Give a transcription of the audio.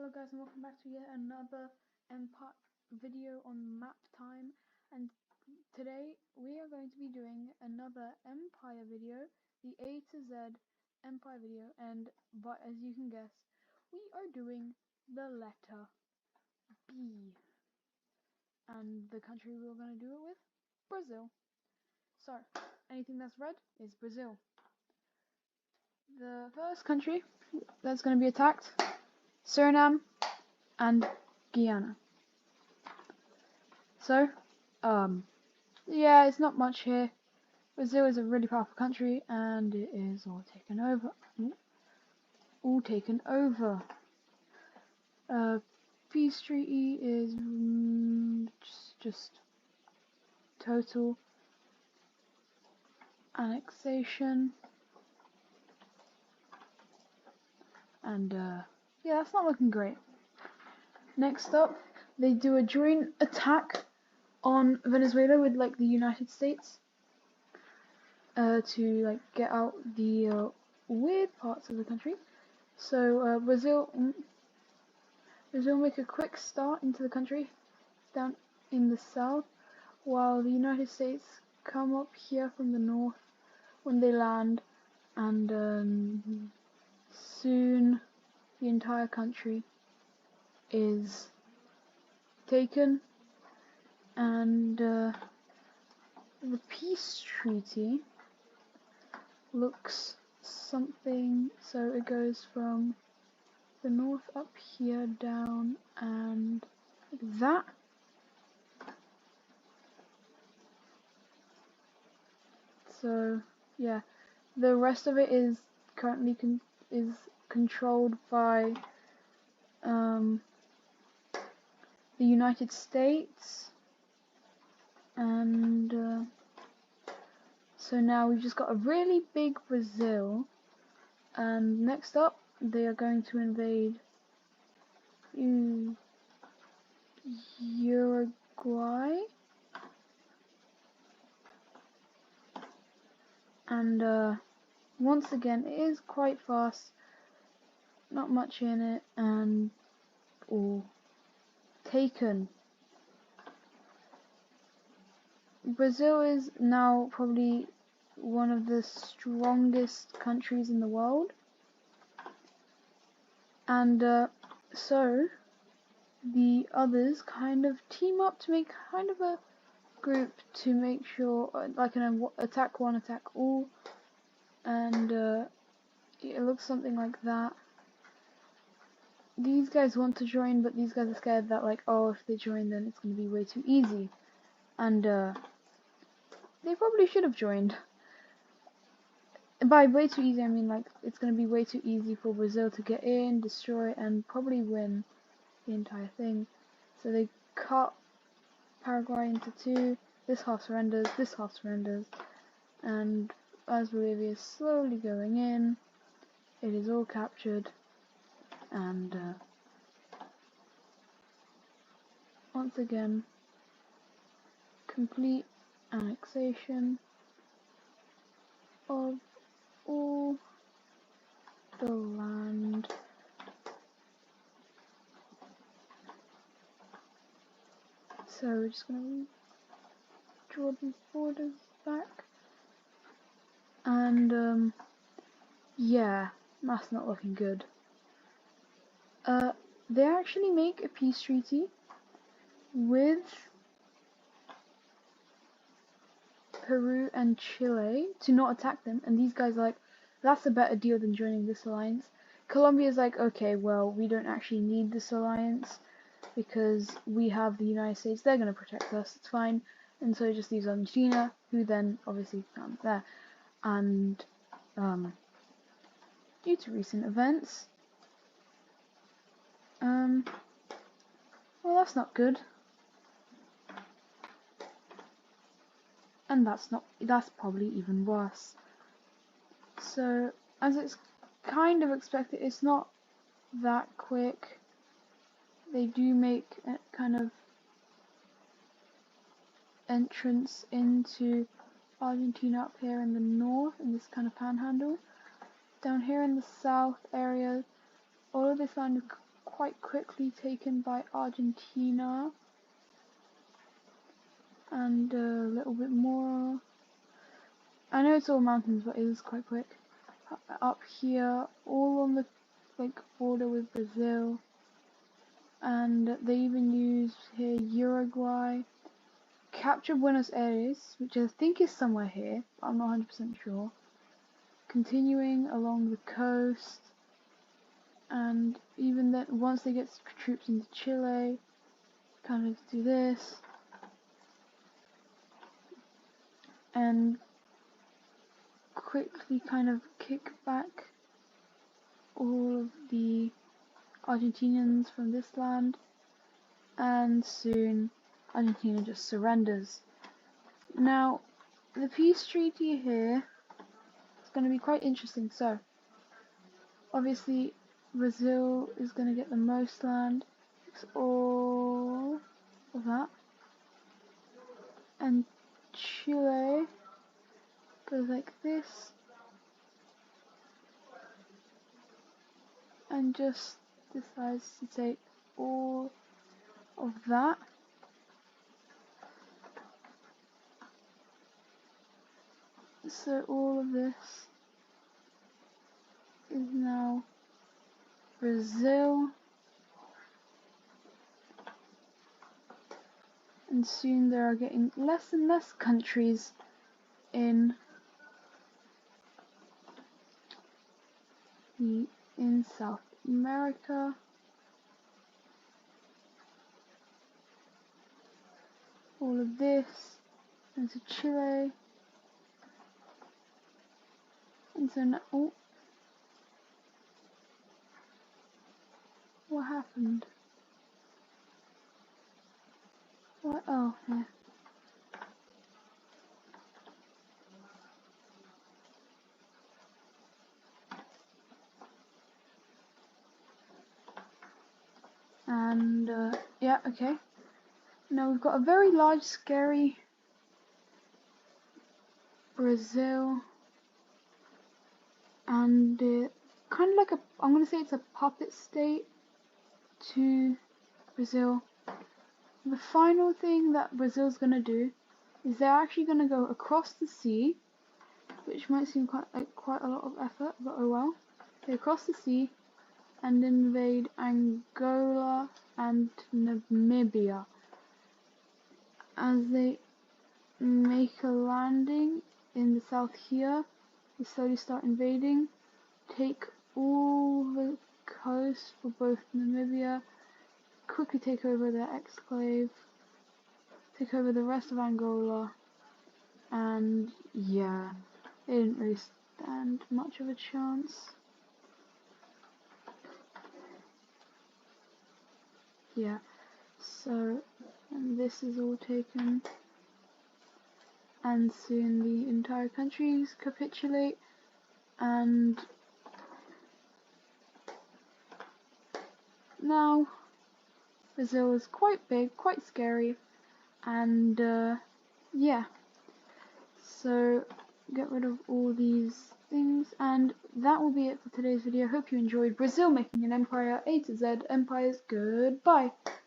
Hello guys, and welcome back to yet another Empire video on map time. And today we are going to be doing another Empire video, the A to Z Empire video, and as you can guess, we are doing the letter B. And the country we're going to do it with, Brazil. So, anything that's red is Brazil. The first country that's going to be attacked, Suriname and Guyana. So, yeah, it's not much here. Brazil is a really powerful country, and it is all taken over. Peace treaty is just total annexation, and yeah, that's not looking great. Next up, they do a joint attack on Venezuela with like the United States to like get out the weird parts of the country. So Brazil make a quick start into the country down in the south, while the United States come up here from the north when they land, and soon the entire country is taken. And the peace treaty looks something, so it goes from the north up here down and like that. So yeah, the rest of it is currently controlled by the United States, and so now we've just got a really big Brazil, and next up they are going to invade Uruguay, and once again it is quite fast, not much in it, and all taken. Brazil is now probably one of the strongest countries in the world, and so the others kind of team up to make kind of a group to make sure, like an attack one, attack all, and it looks something like that. These guys want to join, but these guys are scared that, like, oh, if they join then it's going to be way too easy, and they probably should have joined. By way too easy, I mean like it's going to be way too easy for Brazil to get in, destroy, and probably win the entire thing. So they cut Paraguay into two. This half surrenders, this half surrenders, and as Bolivia is slowly going in, it is all captured, and once again, complete annexation of all the land. So we're just going to draw these borders back, and yeah, that's not looking good. They actually make a peace treaty with Peru and Chile to not attack them, and these guys are like, that's a better deal than joining this alliance. Colombia's like, okay, well, we don't actually need this alliance because we have the United States, they're going to protect us, it's fine. And so it just leaves Argentina, who then obviously found there. And due to recent events, well, that's not good. And that's probably even worse. So, as it's kind of expected, it's not that quick. They do make a kind of entrance into Argentina up here in the north, in this kind of panhandle. Down here in the south area, all of this land is quite quickly taken by Argentina, and a little bit more. I know it's all mountains, but it is quite quick. Up here, all on the border with Brazil, and they even use here Uruguay. Captured Buenos Aires, which I think is somewhere here, but I'm not 100% sure. Continuing along the coast, and even then, once they get troops into Chile, kind of do this, and quickly kind of kick back all of the Argentinians from this land, and soon Argentina just surrenders. Now, the peace treaty here is going to be quite interesting. So, obviously, Brazil is going to get the most land. It's all of that. And Chile goes like this. And just decides to take all of that. So all of this is now Brazil, and soon there are getting less and less countries in South America. All of this into Chile, and so now, oh, what happened? What? Oh, yeah. And yeah, okay. Now we've got a very large, scary Brazil, and kind of like I'm gonna say it's a puppet state to Brazil. The final thing that Brazil's gonna do is they're actually gonna go across the sea, which might seem quite a lot of effort, but oh well. They cross the sea and invade Angola and Namibia. As they make a landing in the south here, they slowly start invading, take all the coast for both Namibia, quickly take over their exclave, take over the rest of Angola, and yeah, they didn't really stand much of a chance. Yeah, so and this is all taken, and soon the entire countries capitulate, and now Brazil is quite big, quite scary, and yeah, so get rid of all these things, and that will be it for today's video. Hope you enjoyed. Brazil making an empire, A to Z empires. Goodbye.